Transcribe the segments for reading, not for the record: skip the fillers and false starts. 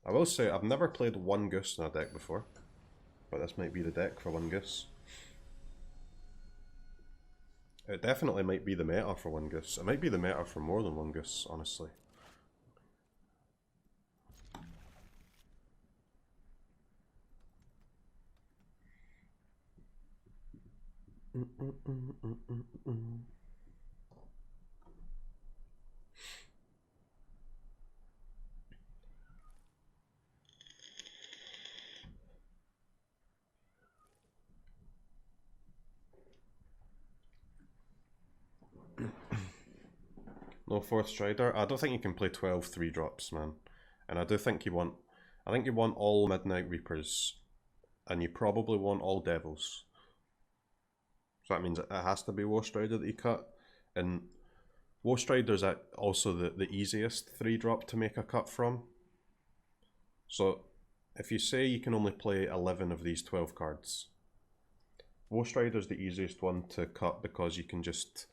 I will say I've never played one goose in a deck before, but this might be the deck for one goose. It definitely might be the meta for one goose. It might be the meta for more than one goose, honestly. No fourth Strider. I don't think you can play 12 3-drops, man. And I do think you want... I think you want all Midnight Reapers. And you probably want all Devils. So that means it has to be War Strider that you cut. And War Strider's also the easiest 3-drop to make a cut from. So if you say you can only play 11 of these 12 cards, War Strider's the easiest one to cut because you can just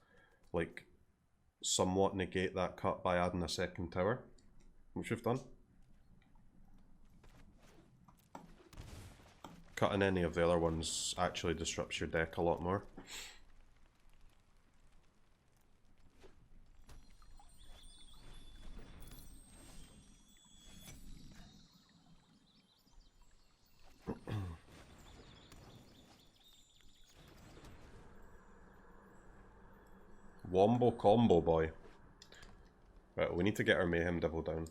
like somewhat negate that cut by adding a second tower, which we've done. Cutting any of the other ones actually disrupts your deck a lot more. Wombo combo boy. Right, we need to get our Mayhem Devil down.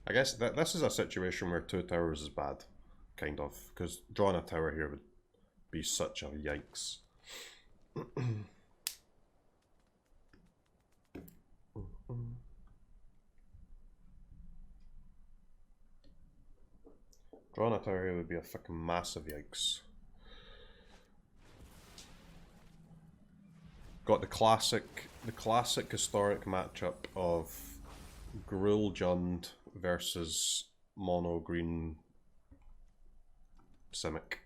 I guess that this is a situation where 2 towers is bad, kind of, because drawing a tower here would be such a yikes. Drawing a tower here would be a fucking massive yikes. Got the classic historic matchup of Gruul Jund versus mono green Simic.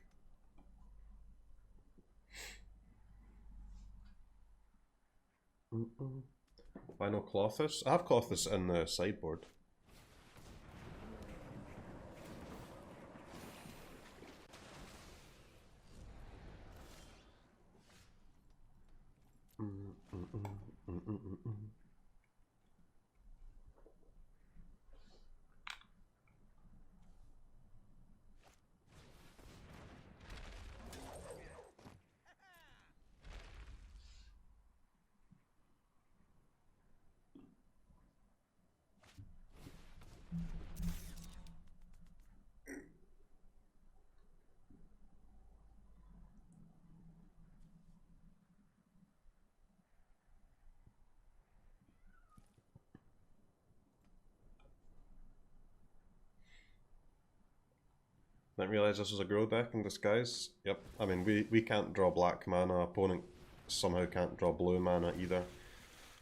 Why no Clothis? I have Clothis in the sideboard. Didn't realise this was a Gruul deck in disguise. Yep, I mean, we can't draw black mana, opponent somehow can't draw blue mana either.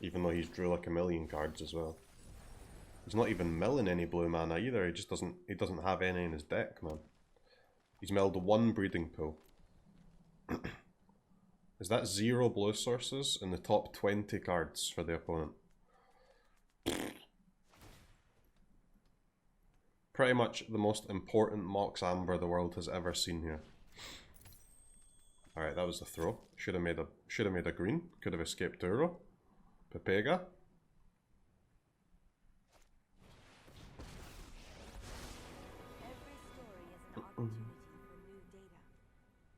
Even though he's drew like a million cards as well. He's not even milling any blue mana either, he doesn't have any in his deck, man. He's milled 1 breeding pool. Is that 0 blue sources in the top 20 cards for the opponent? Pretty much the most important Mox Amber the world has ever seen here. Alright, that was the throw. Should have made a green. Could have escaped Duro. Pepega.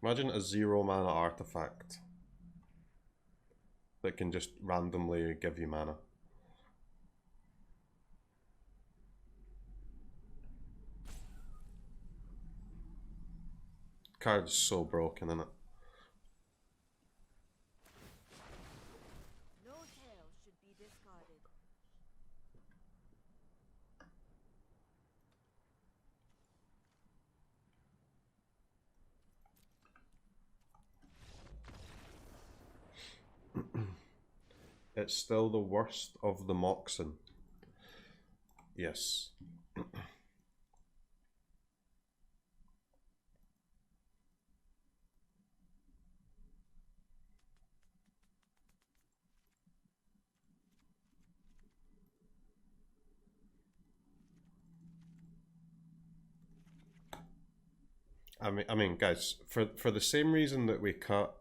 Imagine a 0 mana artifact that can just randomly give you mana. Card's so broken, isn't it? No tail should be discarded. It's still the worst of the Moxen. Yes. I mean, guys, for the same reason that we cut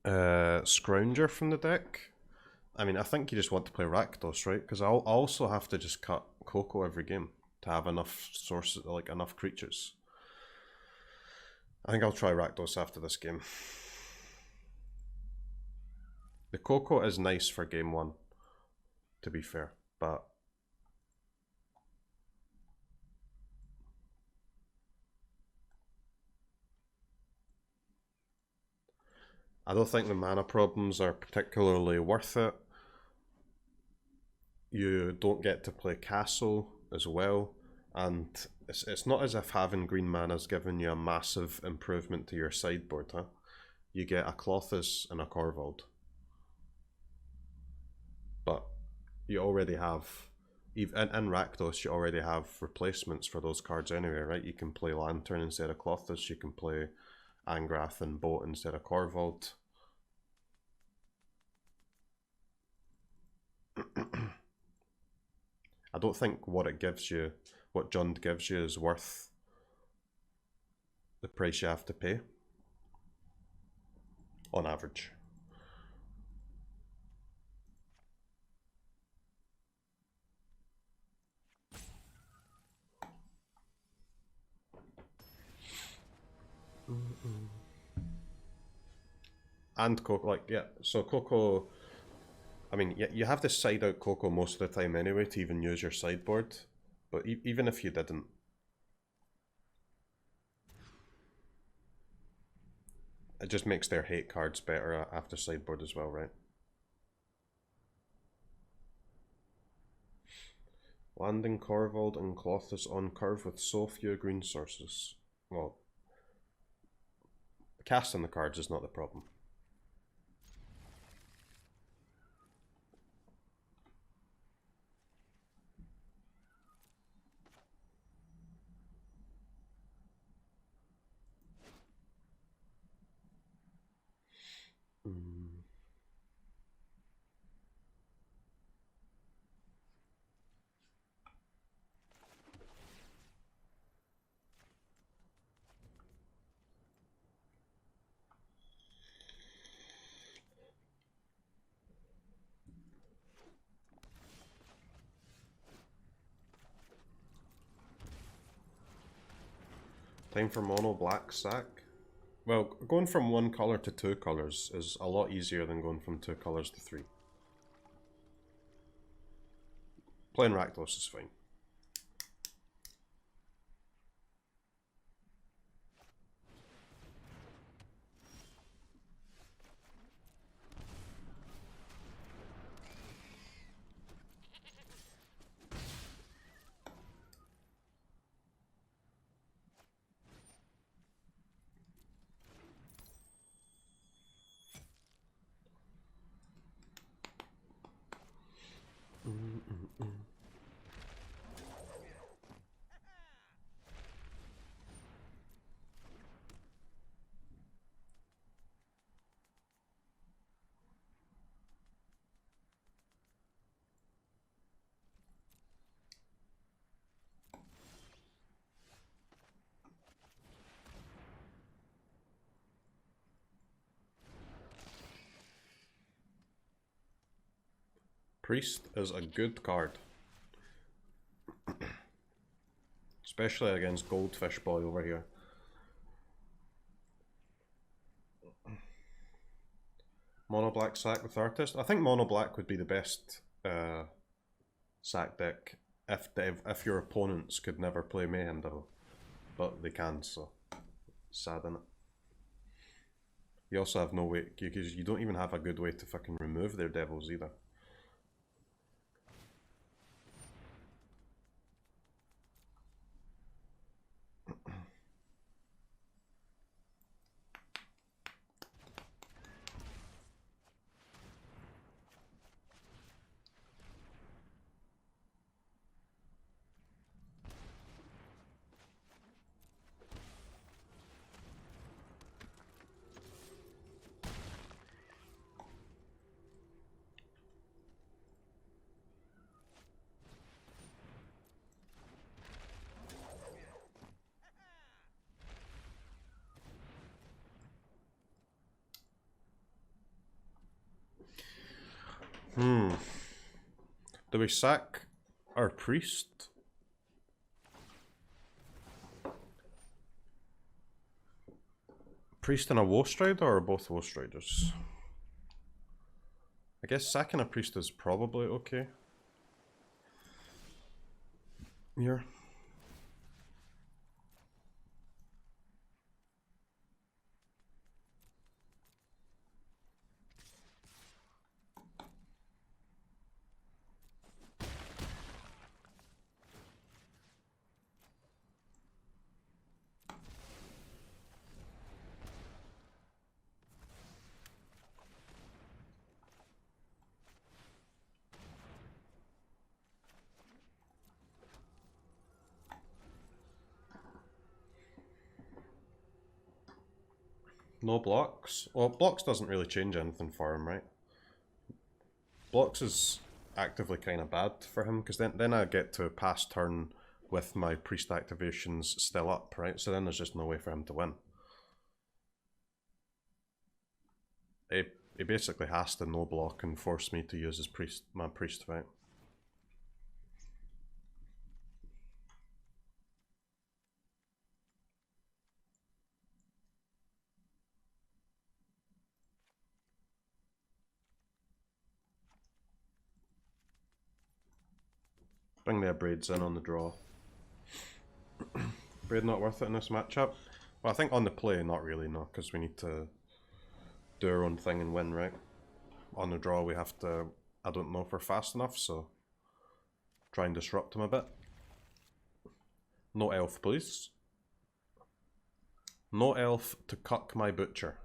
Scrounger from the deck, I mean, I think you just want to play Rakdos, right? Because I'll also have to just cut Coco every game to have enough sources, like enough creatures. I think I'll try Rakdos after this game. The Coco is nice for game one, to be fair, but I don't think the mana problems are particularly worth it. You don't get to play Castle as well, and it's not as if having green mana's given you a massive improvement to your sideboard, huh? You get a Klothys and a Corvold. But you already have, even in Rakdos, you already have replacements for those cards anyway, right? You can play Lantern instead of Klothys, you can play Angrath and Boat instead of Corvold. I don't think what it gives you, what Jund gives you, is worth the price you have to pay, on average. And Coco, like, yeah, so Coco, I mean, you have to side out Coco most of the time anyway to even use your sideboard, but even if you didn't, it just makes their hate cards better after sideboard as well, right? Landing Corvold and Klothys on curve with so few green sources. Well, casting the cards is not the problem. Time for mono black sack. Well, going from one colour to two colours is a lot easier than going from two colours to three. Playing Rakdos is fine. Priest is a good card. Especially against Goldfish Boy over here. Mono black sack with Artist. I think mono black would be the best sack deck if your opponents could never play Mayhem Devil. But they can, so sad innit? You also have no way, because you don't even have a good way to fucking remove their devils either. Do we sack our priest? Priest and a Woe Rider, or both Woe Riders? I guess sacking a priest is probably okay. Here. No blocks? Well, blocks doesn't really change anything for him, right? Blocks is actively kind of bad for him, because then I get to pass turn with my priest activations still up, right? So then there's just no way for him to win. He basically has to no block and force me to use his my priest, right? Bring the braids in on the draw. Braid not worth it in this matchup? Well, I think on the play, not really, no, because we need to do our own thing and win, right? On the draw, we have to, I don't know if we're fast enough, so try and disrupt him a bit. No elf, please. No elf to cuck my butcher.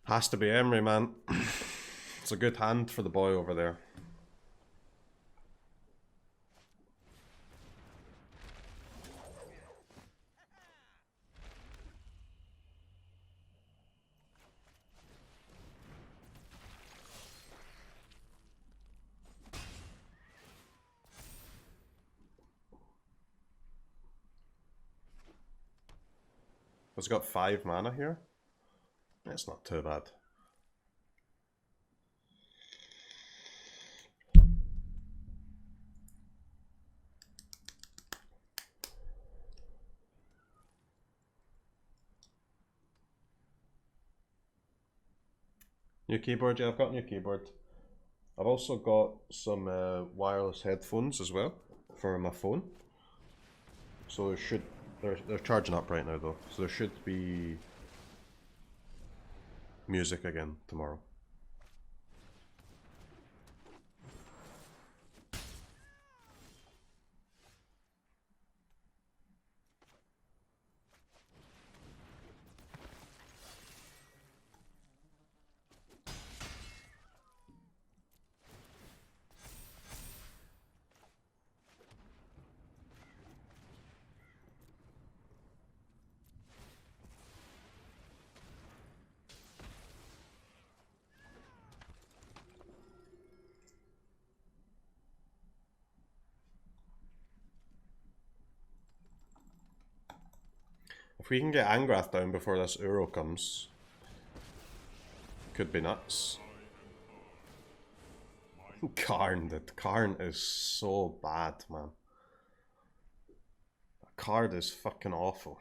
Has to be Emery, man. It's a good hand for the boy over there. It's got 5 mana here. It's not too bad. New keyboard, yeah, I've got a new keyboard. I've also got some wireless headphones as well for my phone. So there should, they're charging up right now though, so there should be music again tomorrow. If we can get Angrath down before this Uro comes, could be nuts. Karn, dude. Karn is so bad, man. That card is fucking awful.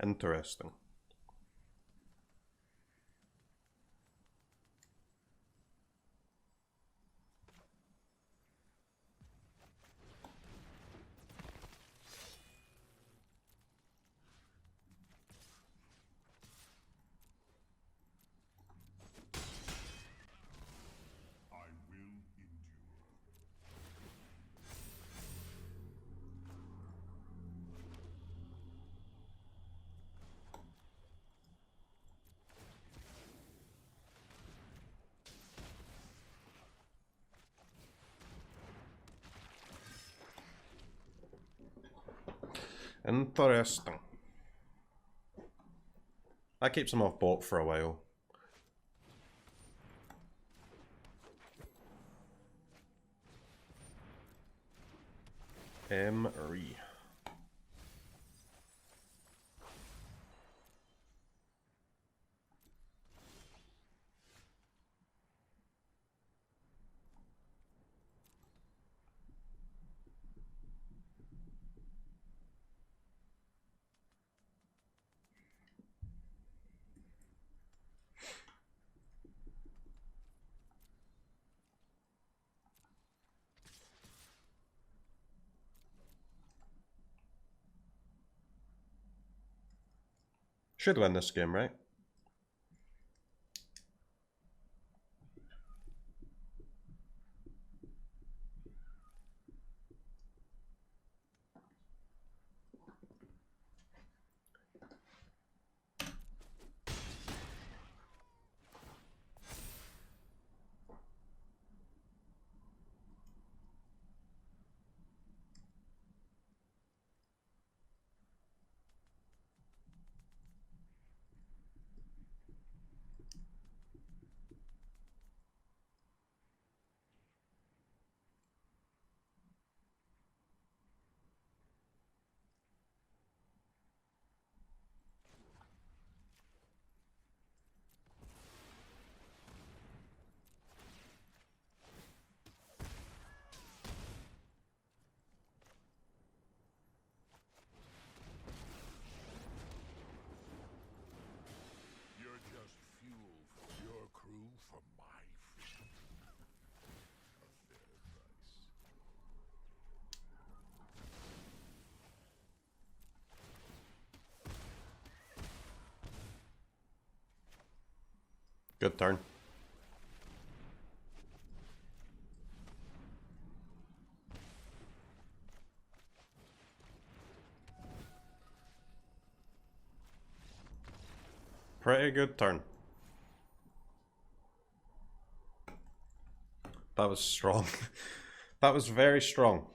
Interesting. Interesting. That keeps him off boat for a while. Emery. Should win this game, right? Good turn. Pretty good turn. That was strong. That was very strong.